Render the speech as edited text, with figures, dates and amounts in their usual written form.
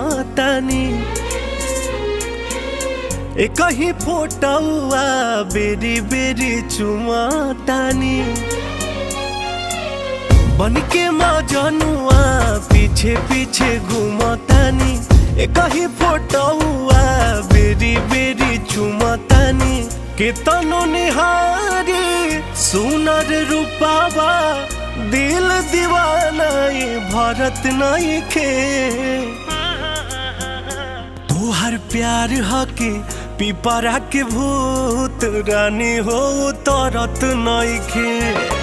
मातानी एक ही फोटोआ बेरी बेरी चुमातानी बन के मजनुआ पीछे पीछे घूमतानी एक ही फोटोआ बेरी बेरी चुमातानी केतनो निहारी सुनर रूपावा दिल दीवाना भरत नहीं खे तोहर प्यार हके पिपरा के भूत रानी हो तरत नहीं खे।